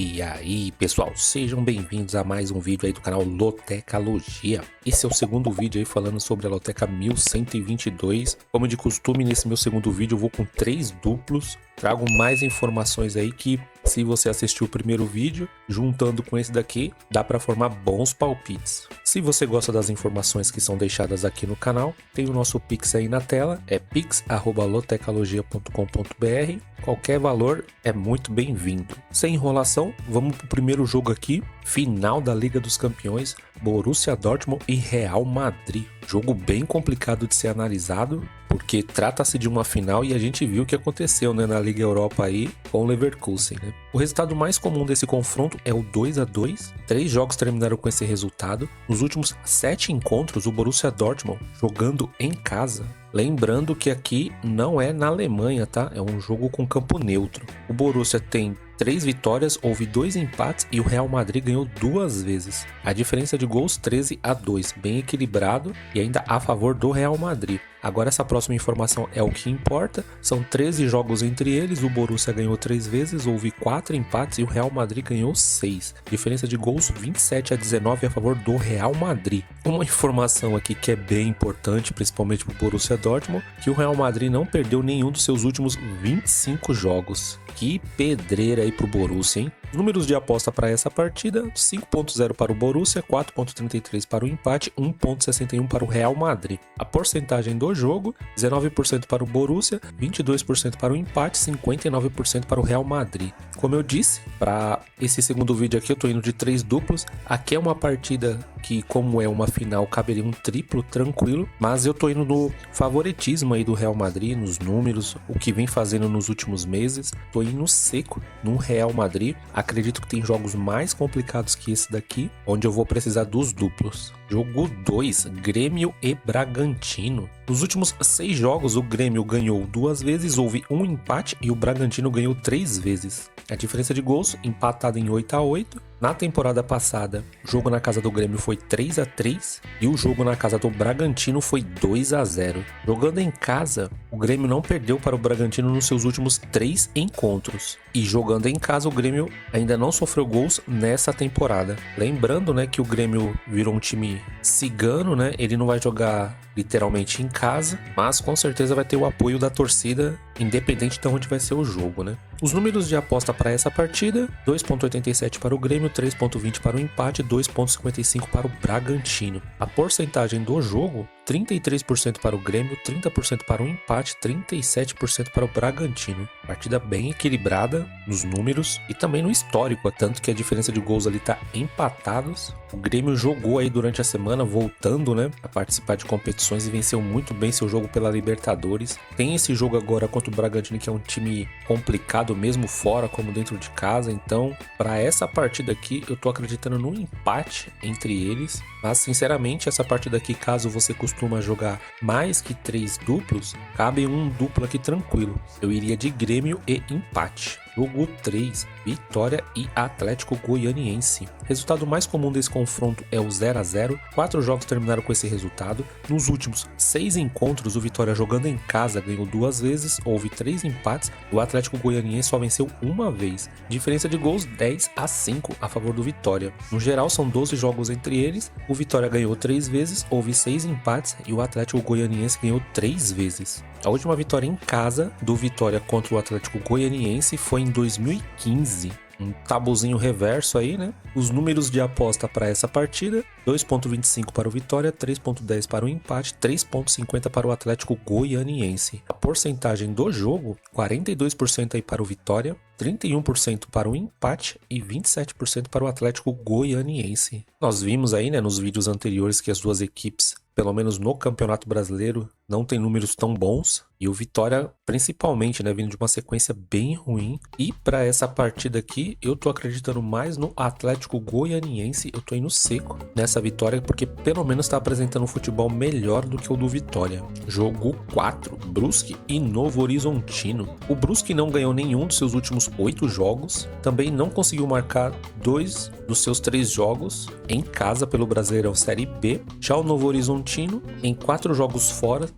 E aí pessoal, sejam bem-vindos a mais um vídeo aí do canal Lotecalogia. Esse é o segundo vídeo aí falando sobre a Loteca 1122. Como de costume, nesse meu segundo vídeo eu vou com 3 duplos. Trago mais informações aí que, se você assistiu o primeiro vídeo, juntando com esse daqui, dá para formar bons palpites. Se você gosta das informações que são deixadas aqui no canal, tem o nosso Pix aí na tela, é pix@lotecalogia.com.br. Qualquer valor é muito bem-vindo. Sem enrolação, vamos pro primeiro jogo aqui, final da Liga dos Campeões, Borussia Dortmund e Real Madrid. Jogo bem complicado de ser analisado, porque trata-se de uma final e a gente viu o que aconteceu, né, na Liga Europa aí com o Leverkusen, né? O resultado mais comum desse confronto é o 2-2. 3 jogos terminaram com esse resultado. Nos últimos 7 encontros, o Borussia Dortmund jogando em casa. Lembrando que aqui não é na Alemanha, tá? É um jogo com campo neutro. O Borussia tem 3 vitórias, houve 2 empates e o Real Madrid ganhou 2 vezes. A diferença de gols 13-2, bem equilibrado e ainda a favor do Real Madrid. Agora essa próxima informação é o que importa, são 13 jogos entre eles, o Borussia ganhou 3 vezes, houve 4 empates e o Real Madrid ganhou 6. Diferença de gols 27-19 a favor do Real Madrid. Uma informação aqui que é bem importante, principalmente para o Borussia Dortmund, que o Real Madrid não perdeu nenhum dos seus últimos 25 jogos. Que pedreira aí pro Borussia, hein? Números de aposta para essa partida: 5.0 para o Borussia, 4.33 para o empate, 1.61 para o Real Madrid. A porcentagem do jogo: 19% para o Borussia, 22% para o empate, 59% para o Real Madrid. Como eu disse, para esse segundo vídeo aqui eu tô indo de 3 duplos. Aqui é uma partida que, como é uma final, caberia um triplo tranquilo, mas eu tô indo no favoritismo aí do Real Madrid, nos números, o que vem fazendo nos últimos meses. Tô indo seco no Real Madrid. Acredito que tem jogos mais complicados que esse daqui, onde eu vou precisar dos duplos. Jogo 2, Grêmio e Bragantino. Nos últimos 6 jogos, o Grêmio ganhou 2 vezes, houve 1 empate e o Bragantino ganhou 3 vezes. A diferença de gols, empatado em 8-8. Na temporada passada, o jogo na casa do Grêmio foi 3-3 e o jogo na casa do Bragantino foi 2-0. Jogando em casa, o Grêmio não perdeu para o Bragantino nos seus últimos 3 encontros. E jogando em casa, o Grêmio ainda não sofreu gols nessa temporada. Lembrando, né, que o Grêmio virou um time cigano, né? Ele não vai jogar literalmente em casa, mas com certeza vai ter o apoio da torcida, independente de onde vai ser o jogo, né? Os números de aposta para essa partida: 2.87 para o Grêmio, 3.20 para o empate, 2.55 para o Bragantino. A porcentagem do jogo: 33% para o Grêmio, 30% para o empate, 37% para o Bragantino. Partida bem equilibrada nos números e também no histórico, tanto que a diferença de gols ali tá empatados. O Grêmio jogou aí durante a semana, voltando, né, a participar de competições e venceu muito bem seu jogo pela Libertadores. Tem esse jogo agora contra o Bragantino, que é um time complicado, mesmo fora como dentro de casa. Então, para essa partida aqui, eu tô acreditando no empate entre eles. Mas, sinceramente, essa partida aqui, caso você costuma jogar mais que 3 duplos, cabe um duplo aqui tranquilo. Eu iria de Grêmio e empate. Jogo 3, Vitória e Atlético Goianiense. Resultado mais comum desse confronto é o 0-0. 4 jogos terminaram com esse resultado. Nos últimos 6 encontros, o Vitória jogando em casa ganhou 2 vezes, houve 3 empates. O Atlético Goianiense só venceu 1 vez. Diferença de gols 10-5 a favor do Vitória. No geral, são 12 jogos entre eles. O Vitória ganhou 3 vezes, houve 6 empates e o Atlético Goianiense ganhou 3 vezes. A última vitória em casa do Vitória contra o Atlético Goianiense foi em 2015. Um tabuzinho reverso aí, né? Os números de aposta para essa partida: 2.25 para o Vitória, 3.10 para o empate, 3.50 para o Atlético Goianiense. A porcentagem do jogo: 42% aí para o Vitória, 31% para o empate e 27% para o Atlético Goianiense. Nós vimos aí, né, nos vídeos anteriores que as duas equipes, pelo menos no Campeonato Brasileiro, não tem números tão bons. E o Vitória, principalmente, né, vindo de uma sequência bem ruim. E para essa partida aqui, eu tô acreditando mais no Atlético Goianiense. Eu tô indo seco nessa vitória, porque pelo menos tá apresentando um futebol melhor do que o do Vitória. Jogo 4, Brusque e Novo Horizontino. O Brusque não ganhou nenhum dos seus últimos 8 jogos. Também não conseguiu marcar 2 dos seus 3 jogos em casa pelo Brasileirão Série B. Já o Novo Horizontino, em 4 jogos fora,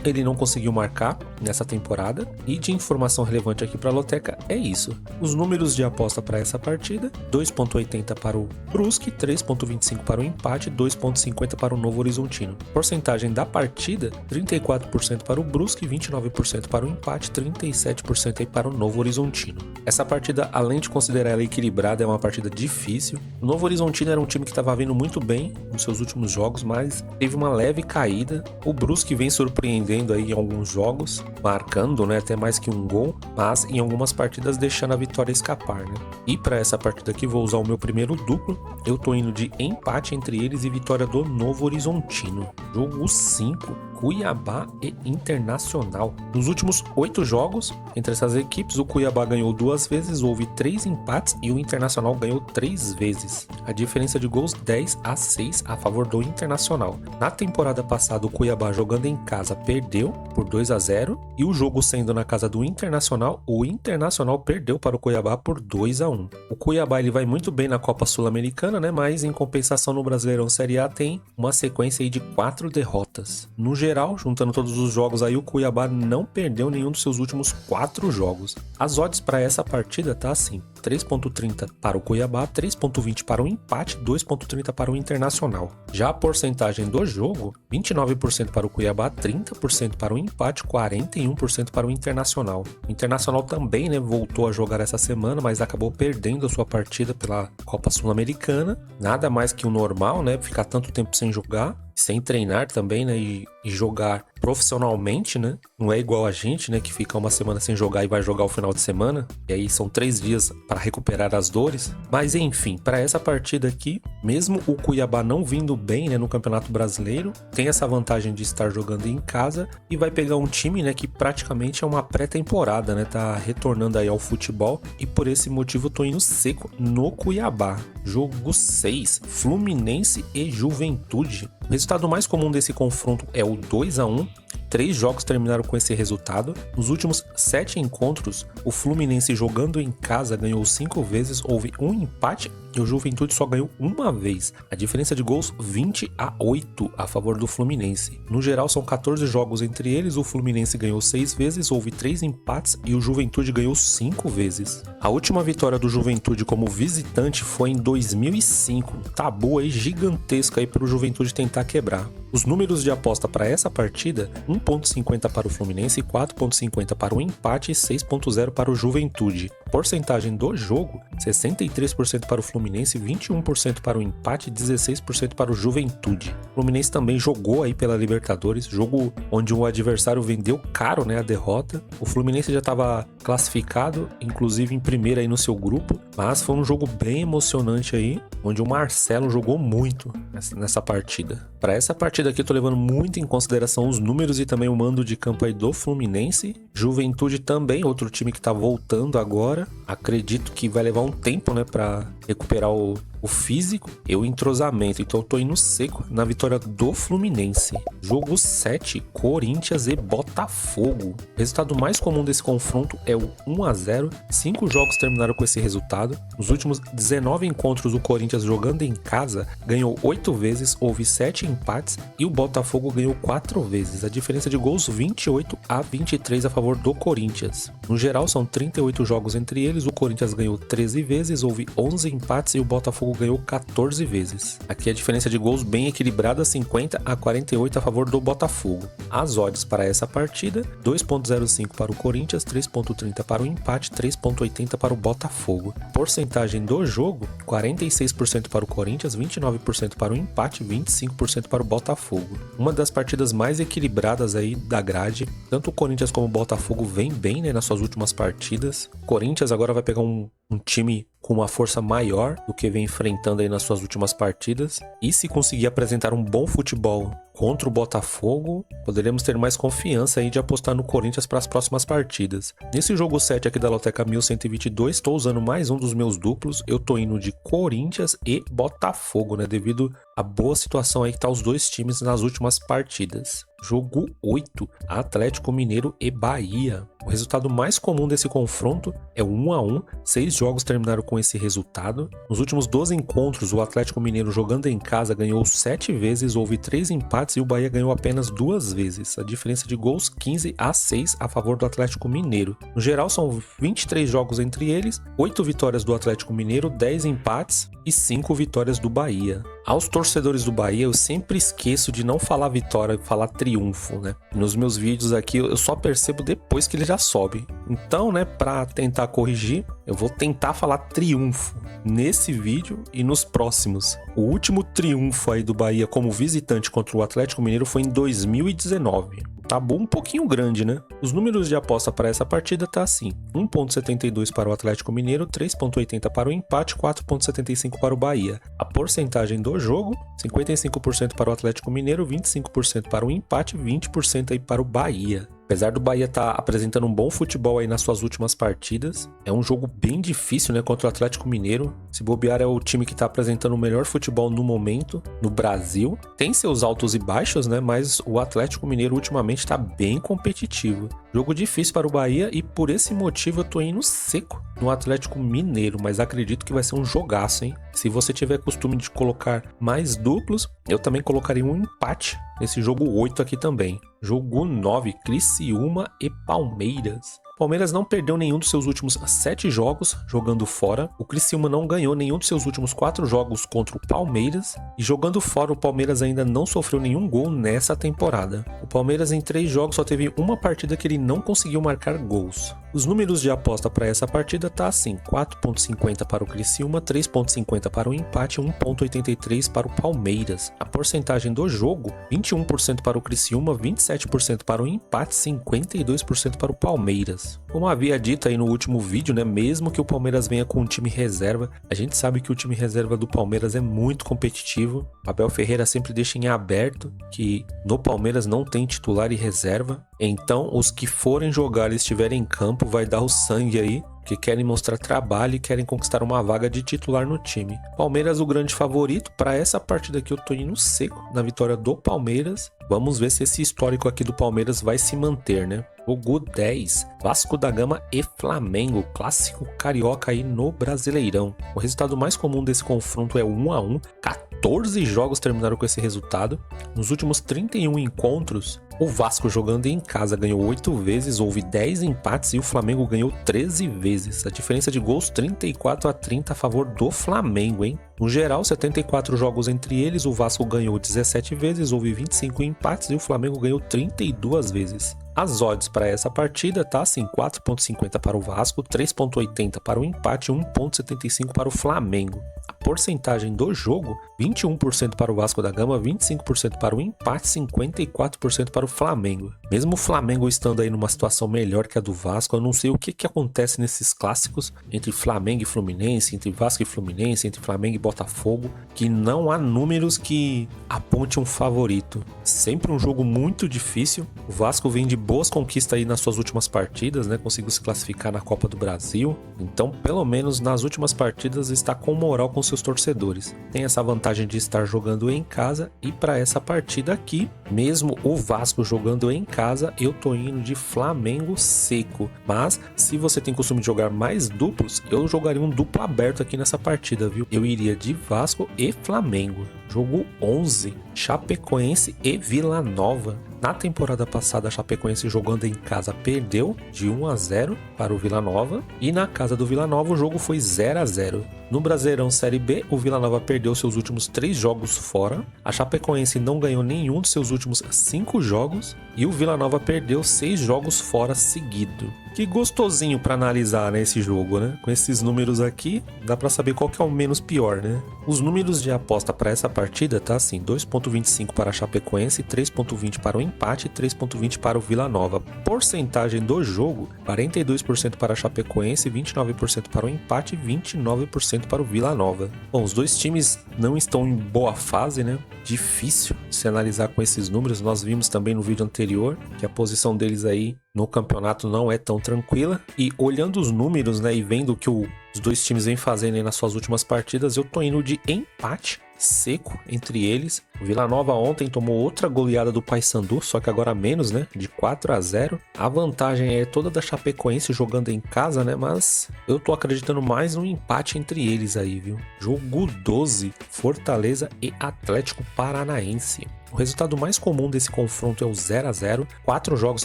Ele não conseguiu marcar nessa temporada. E de informação relevante aqui para a Loteca é isso. Os números de aposta para essa partida: 2,80 para o Brusque, 3,25 para o empate, 2,50 para o Novo Horizontino. Porcentagem da partida: 34% para o Brusque, 29% para o empate, 37% aí para o Novo Horizontino. Essa partida, além de considerar ela equilibrada, é uma partida difícil. O Novo Horizontino era um time que estava vindo muito bem nos seus últimos jogos, mas teve uma leve caída. O Brusque vem surpreendendo aí em alguns jogos, marcando, né, até mais que um gol, mas em algumas partidas deixando a vitória escapar, né? E para essa partida aqui vou usar o meu primeiro duplo. Eu tô indo de empate entre eles e vitória do Novo Horizontino. Jogo 5. Cuiabá e Internacional. Nos últimos 8 jogos entre essas equipes, o Cuiabá ganhou 2 vezes, houve 3 empates e o Internacional ganhou 3 vezes. A diferença de gols 10-6 a favor do Internacional. Na temporada passada, o Cuiabá jogando em casa perdeu por 2-0 e o jogo sendo na casa do Internacional, o Internacional perdeu para o Cuiabá por 2-1. O Cuiabá ele vai muito bem na Copa Sul-Americana, né? Mas em compensação no Brasileirão Série A tem uma sequência aí de 4 derrotas. No geral, juntando todos os jogos aí, o Cuiabá não perdeu nenhum dos seus últimos 4 jogos. As odds para essa partida tá assim: 3,30 para o Cuiabá, 3,20 para o empate, 2,30 para o Internacional. Já a porcentagem do jogo: 29% para o Cuiabá, 30% para o empate, 41% para o Internacional. O Internacional também, né, voltou a jogar essa semana, mas acabou perdendo a sua partida pela Copa Sul-Americana. Nada mais que o normal, né, ficar tanto tempo sem jogar, sem treinar também, né, e jogar profissionalmente, né? Não é igual a gente, né, que fica uma semana sem jogar e vai jogar o final de semana, e aí são 3 dias para recuperar as dores. Mas enfim, para essa partida aqui, mesmo o Cuiabá não vindo bem, né, no Campeonato Brasileiro, tem essa vantagem de estar jogando em casa e vai pegar um time, né, que praticamente é uma pré-temporada, né, tá retornando aí ao futebol, e por esse motivo eu tô indo seco no Cuiabá. Jogo 6, Fluminense e Juventude. O resultado mais comum desse confronto é o 2-1. 3 jogos terminaram com esse resultado. Nos últimos 7 encontros, o Fluminense jogando em casa ganhou 5 vezes, houve um empate e o Juventude só ganhou uma vez. A diferença de gols 20-8 a favor do Fluminense. No geral são 14 jogos entre eles, o Fluminense ganhou 6 vezes, houve 3 empates e o Juventude ganhou 5 vezes. A última vitória do Juventude como visitante foi em 2005. Tabu aí gigantesco aí para o Juventude tentar quebrar. Os números de aposta para essa partida: 1,50 para o Fluminense, 4,50 para o empate e 6,0 para o Juventude. Porcentagem do jogo: 63% para o Fluminense, 21% para o empate e 16% para o Juventude. O Fluminense também jogou aí pela Libertadores, jogo onde o adversário vendeu caro, né, a derrota. O Fluminense já estava classificado, inclusive em primeiro aí no seu grupo, mas foi um jogo bem emocionante aí, onde o Marcelo jogou muito nessa partida. Para essa partida aqui eu tô levando muito em consideração os números e também o mando de campo aí do Fluminense. Juventude também, outro time que tá voltando agora. Acredito que vai levar um tempo, né, para recuperar o físico e o entrosamento. Então eu tô indo seco na vitória do Fluminense. Jogo 7, Corinthians e Botafogo. O resultado mais comum desse confronto é o 1-0. 5 jogos terminaram com esse resultado. Nos últimos 19 encontros, o Corinthians jogando em casa ganhou 8 vezes, houve 7 empates e o Botafogo ganhou 4 vezes. A diferença de gols 28-23 a favor do Corinthians. No geral são 38 jogos entre eles, o Corinthians ganhou 13 vezes, houve 11 empates e o Botafogo ganhou 14 vezes. Aqui a diferença de gols bem equilibrada, 50-48 a favor do Botafogo. As odds para essa partida: 2,05 para o Corinthians, 3,30 para o empate, 3,80 para o Botafogo. Porcentagem do jogo: 46% para o Corinthians, 29% para o empate, 25% para o Botafogo. Uma das partidas mais equilibradas aí da grade. Tanto o Corinthians como o Botafogo vem bem, né, nas suas últimas partidas. O Corinthians agora vai pegar um time com uma força maior do que vem enfrentando aí nas suas últimas partidas. E se conseguir apresentar um bom futebol contra o Botafogo, poderemos ter mais confiança aí de apostar no Corinthians para as próximas partidas. Nesse jogo 7 aqui da Loteca 1122, estou usando mais um dos meus duplos. Eu tô indo de Corinthians e Botafogo, né, devido à boa situação aí que tá os dois times nas últimas partidas. Jogo 8, Atlético Mineiro e Bahia. O resultado mais comum desse confronto é o 1-1. 6 jogos terminaram com esse resultado. Nos últimos 12 encontros, o Atlético Mineiro jogando em casa ganhou 7 vezes, houve 3 empates empates e o Bahia ganhou apenas 2 vezes. A diferença de gols 15-6 a favor do Atlético Mineiro. No geral, são 23 jogos entre eles, 8 vitórias do Atlético Mineiro, 10 empates e 5 vitórias do Bahia. Aos torcedores do Bahia, eu sempre esqueço de não falar vitória, falar triunfo, né? Nos meus vídeos aqui, eu só percebo depois que ele já sobe. Então, né, pra tentar corrigir, eu vou tentar falar triunfo nesse vídeo e nos próximos. O último triunfo aí do Bahia como visitante contra o Atlético Mineiro foi em 2019. Tabu um pouquinho grande, né? Os números de aposta para essa partida tá assim: 1.72 para o Atlético Mineiro, 3.80 para o empate, 4.75 para o Bahia. A porcentagem do jogo: 55% para o Atlético Mineiro, 25% para o empate, 20% aí para o Bahia. Apesar do Bahia estar apresentando um bom futebol aí nas suas últimas partidas, é um jogo bem difícil, né, contra o Atlético Mineiro. Se bobear, é o time que está apresentando o melhor futebol no momento no Brasil. Tem seus altos e baixos, né, mas o Atlético Mineiro ultimamente está bem competitivo. Jogo difícil para o Bahia e por esse motivo eu tô indo seco no Atlético Mineiro, mas acredito que vai ser um jogaço, hein? Se você tiver costume de colocar mais duplos, eu também colocaria um empate nesse jogo 8 aqui também. Jogo 9, Criciúma e Palmeiras. Palmeiras não perdeu nenhum dos seus últimos 7 jogos jogando fora. O Criciúma não ganhou nenhum dos seus últimos 4 jogos contra o Palmeiras. E jogando fora, o Palmeiras ainda não sofreu nenhum gol nessa temporada. O Palmeiras em 3 jogos só teve uma partida que ele não conseguiu marcar gols. Os números de aposta para essa partida tá assim: 4.50 para o Criciúma, 3.50 para o empate e 1.83 para o Palmeiras. A porcentagem do jogo: 21% para o Criciúma, 27% para o empate, 52% para o Palmeiras. Como havia dito aí no último vídeo, né, mesmo que o Palmeiras venha com um time reserva, a gente sabe que o time reserva do Palmeiras é muito competitivo. Abel Ferreira sempre deixa em aberto que no Palmeiras não tem titular e reserva. Então, os que forem jogar e estiverem em campo vai dar o sangue aí, que querem mostrar trabalho e querem conquistar uma vaga de titular no time. Palmeiras, o grande favorito. Para essa partida aqui eu tô indo seco na vitória do Palmeiras. Vamos ver se esse histórico aqui do Palmeiras vai se manter, né? Jogo 10, Vasco da Gama e Flamengo, clássico carioca aí no Brasileirão. O resultado mais comum desse confronto é 1-1, 14 jogos terminaram com esse resultado. Nos últimos 31 encontros, o Vasco jogando em casa ganhou 8 vezes, houve 10 empates e o Flamengo ganhou 13 vezes. A diferença de gols 34-30 a favor do Flamengo, hein? No geral, 74 jogos entre eles, o Vasco ganhou 17 vezes, houve 25 empates e o Flamengo ganhou 32 vezes. As odds para essa partida tá assim: 4.50 para o Vasco, 3.80 para o empate e 1.75 para o Flamengo. A porcentagem do jogo: 21% para o Vasco da Gama, 25% para o empate, 54% para o Flamengo. Mesmo o Flamengo estando aí numa situação melhor que a do Vasco, eu não sei o que acontece nesses clássicos entre Flamengo e Fluminense, entre Vasco e Fluminense, entre Flamengo e Botafogo, que não há números que aponte um favorito. Sempre um jogo muito difícil. O Vasco vem de boas conquistas aí nas suas últimas partidas, né? Conseguiu se classificar na Copa do Brasil. Então, pelo menos nas últimas partidas, está com moral com seus torcedores. Tem essa vantagem de estar jogando em casa. E para essa partida aqui, mesmo o Vasco jogando em casa, eu tô indo de Flamengo seco. Mas, se você tem costume de jogar mais duplos, eu jogaria um duplo aberto aqui nessa partida, viu? Eu iria de Vasco e Flamengo. Jogo 11, Chapecoense e Vila Nova. Na temporada passada, a Chapecoense jogando em casa perdeu de 1-0 para o Vila Nova. E na casa do Vila Nova o jogo foi 0-0. No Brasileirão Série B, o Vila Nova perdeu seus últimos 3 jogos fora. A Chapecoense não ganhou nenhum dos seus últimos 5 jogos. E o Vila Nova perdeu 6 jogos fora seguido. Que gostosinho para analisar, né, esse jogo, né? Com esses números aqui, dá para saber qual que é o menos pior, né? Os números de aposta para essa partida tá assim: 2.25 para a Chapecoense, 3.20 para o empate e 3.20 para o Vila Nova. Porcentagem do jogo: 42% para a Chapecoense, 29% para o empate e 29% para o Vila Nova. Bom, os dois times não estão em boa fase, né? Difícil de se analisar com esses números. Nós vimos também no vídeo anterior que a posição deles aí no campeonato não é tão tranquila. E olhando os números, né, e vendo o que os dois times vêm fazendo aí nas suas últimas partidas, eu tô indo de empate. seco entre eles. O Vila Nova ontem tomou outra goleada do Paysandu, só que agora menos, né? De 4-0. A vantagem é toda da Chapecoense jogando em casa, né? Mas eu tô acreditando mais no empate entre eles aí, viu? Jogo 12, Fortaleza e Atlético Paranaense. O resultado mais comum desse confronto é o 0-0. 4 jogos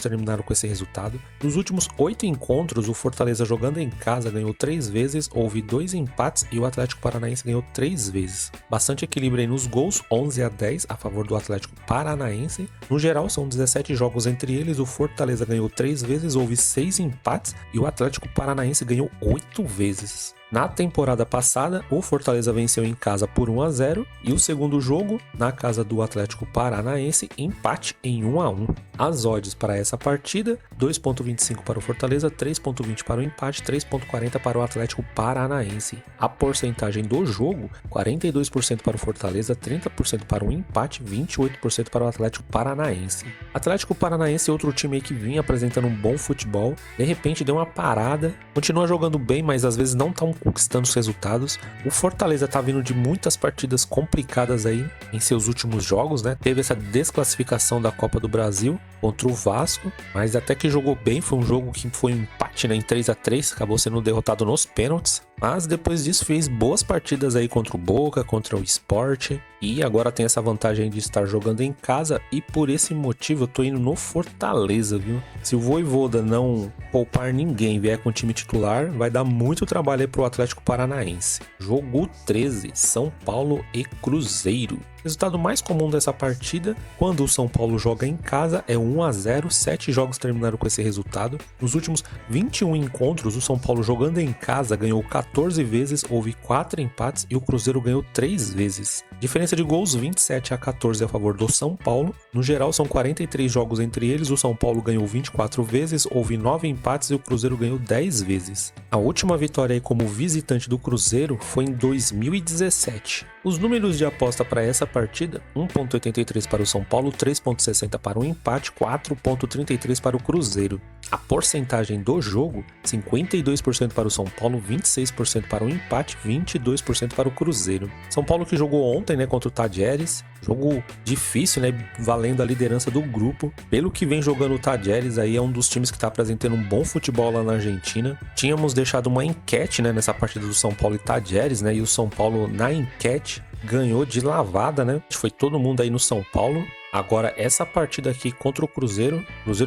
terminaram com esse resultado. Nos últimos 8 encontros, o Fortaleza jogando em casa ganhou 3 vezes, houve 2 empates e o Atlético Paranaense ganhou 3 vezes. Bastante equilíbrio aí nos gols, 11-10 a favor do Atlético Paranaense. No geral, são 17 jogos entre eles, o Fortaleza ganhou 3 vezes, houve 6 empates e o Atlético Paranaense ganhou 8 vezes. Na temporada passada, o Fortaleza venceu em casa por 1-0 e o segundo jogo, na casa do Atlético Paranaense, empate em 1-1. As odds para essa partida, 2.25 para o Fortaleza, 3.20 para o empate, 3.40 para o Atlético Paranaense. A porcentagem do jogo, 42% para o Fortaleza, 30% para o empate, 28% para o Atlético Paranaense. Atlético Paranaense é outro time aí que vinha apresentando um bom futebol, de repente deu uma parada, continua jogando bem, mas às vezes não está conquistando os resultados. O Fortaleza tá vindo de muitas partidas complicadas aí em seus últimos jogos, né? Teve essa desclassificação da Copa do Brasil contra o Vasco, mas até que jogou bem, foi um jogo que foi um empate, né, em 3-3, acabou sendo derrotado nos pênaltis, mas depois disso fez boas partidas aí contra o Boca, contra o Sport, e agora tem essa vantagem de estar jogando em casa, e por esse motivo eu tô indo no Fortaleza, viu? Se o Vojvoda não poupar ninguém e vier com o time titular, vai dar muito trabalho aí pro Atlético Paranaense. Jogo 13, São Paulo e Cruzeiro. O resultado mais comum dessa partida, quando o São Paulo joga em casa, é 1-0, 7 jogos terminaram com esse resultado. Nos últimos 21 encontros, o São Paulo jogando em casa ganhou 14 vezes, houve 4 empates e o Cruzeiro ganhou 3 vezes. Diferença de gols 27-14 a favor do São Paulo. No geral, são 43 jogos entre eles, o São Paulo ganhou 24 vezes, houve 9 empates e o Cruzeiro ganhou 10 vezes. A última vitória aí como visitante do Cruzeiro foi em 2017. Os números de aposta para essa partida, 1.83 para o São Paulo, 3.60 para o empate, 4.33 para o Cruzeiro. A porcentagem do jogo, 52% para o São Paulo, 26% para o empate, 22% para o Cruzeiro. São Paulo que jogou ontem, né, contra o Tajeres, jogo difícil, né, valendo a liderança do grupo. Pelo que vem jogando o Tajeres, aí é um dos times que está apresentando um bom futebol lá na Argentina. Tínhamos deixado uma enquete, né, nessa partida do São Paulo e Tajeres, né, e o São Paulo na enquete ganhou de lavada, né? Foi todo mundo aí no São Paulo. Agora, essa partida aqui contra o Cruzeiro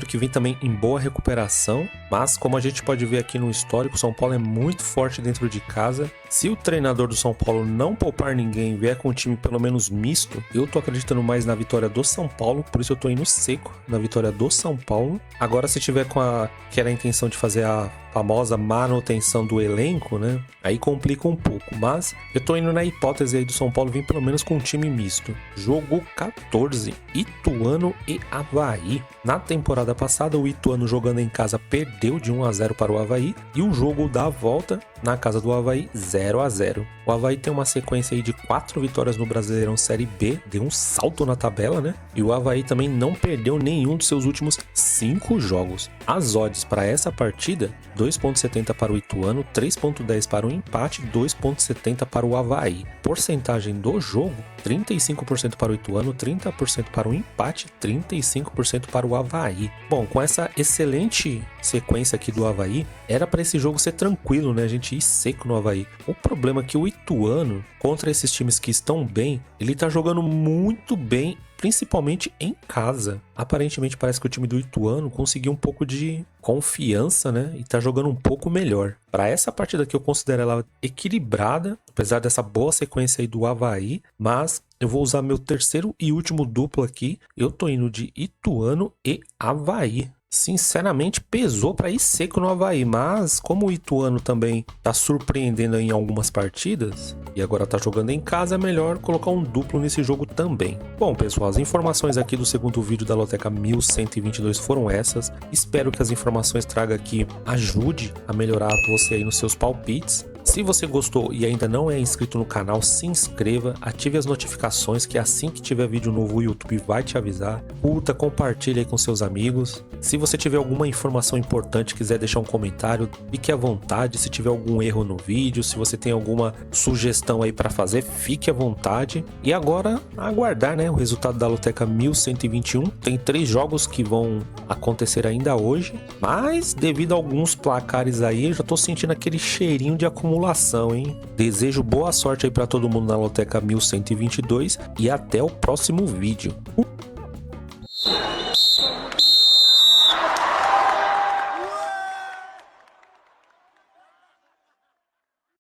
que vem também em boa recuperação, mas como a gente pode ver aqui no histórico, o São Paulo é muito forte dentro de casa. Se o treinador do São Paulo não poupar ninguém, vier com um time pelo menos misto, eu tô acreditando mais na vitória do São Paulo, por isso eu tô indo seco na vitória do São Paulo. Agora, se tiver com aquela intenção de fazer a famosa manutenção do elenco, né, aí complica um pouco, mas eu tô indo na hipótese aí do São Paulo vir pelo menos com um time misto. Jogo 14, Ituano e Avaí. Na temporada passada, o Ituano jogando em casa perdeu de 1-0 para o Avaí, e o jogo da volta na casa do Avaí 0-0. O Avaí tem uma sequência aí de 4 vitórias no Brasileirão Série B, deu um salto na tabela, né? E o Avaí também não perdeu nenhum dos seus últimos 5 jogos. As odds para essa partida, 2.70 para o Ituano, 3.10 para o empate, 2.70 para o Avaí. Porcentagem do jogo, 35% para o Ituano, 30% para o empate, 35% para o Avaí. Bom, com essa excelente sequência aqui do Avaí, era para esse jogo ser tranquilo, né? A gente ir seco no Avaí. O problema é que o Ituano, contra esses times que estão bem, ele tá jogando muito bem, principalmente em casa. Aparentemente parece que o time do Ituano conseguiu um pouco de confiança, né? E tá jogando um pouco melhor. Para essa partida aqui eu considero ela equilibrada, apesar dessa boa sequência aí do Avaí, mas eu vou usar meu terceiro e último duplo aqui. Eu tô indo de Ituano e Avaí. Sinceramente, pesou para ir seco no Avaí, mas como o Ituano também tá surpreendendo em algumas partidas e agora tá jogando em casa, é melhor colocar um duplo nesse jogo também. Bom, pessoal, as informações aqui do segundo vídeo da Loteca 1122 foram essas. Espero que as informações tragam aqui ajude a melhorar você aí nos seus palpites. Se você gostou e ainda não é inscrito no canal, se inscreva, ative as notificações que assim que tiver vídeo novo o YouTube vai te avisar. Curta, compartilhe aí com seus amigos. Se você tiver alguma informação importante, quiser deixar um comentário, fique à vontade. Se tiver algum erro no vídeo, se você tem alguma sugestão aí para fazer, fique à vontade. E agora, aguardar, né, o resultado da Loteca 1121. Tem 3 jogos que vão acontecer ainda hoje, mas devido a alguns placares aí, eu já tô sentindo aquele cheirinho de acumulação, hein? Desejo boa sorte aí para todo mundo na Loteca 1122 e até o próximo vídeo.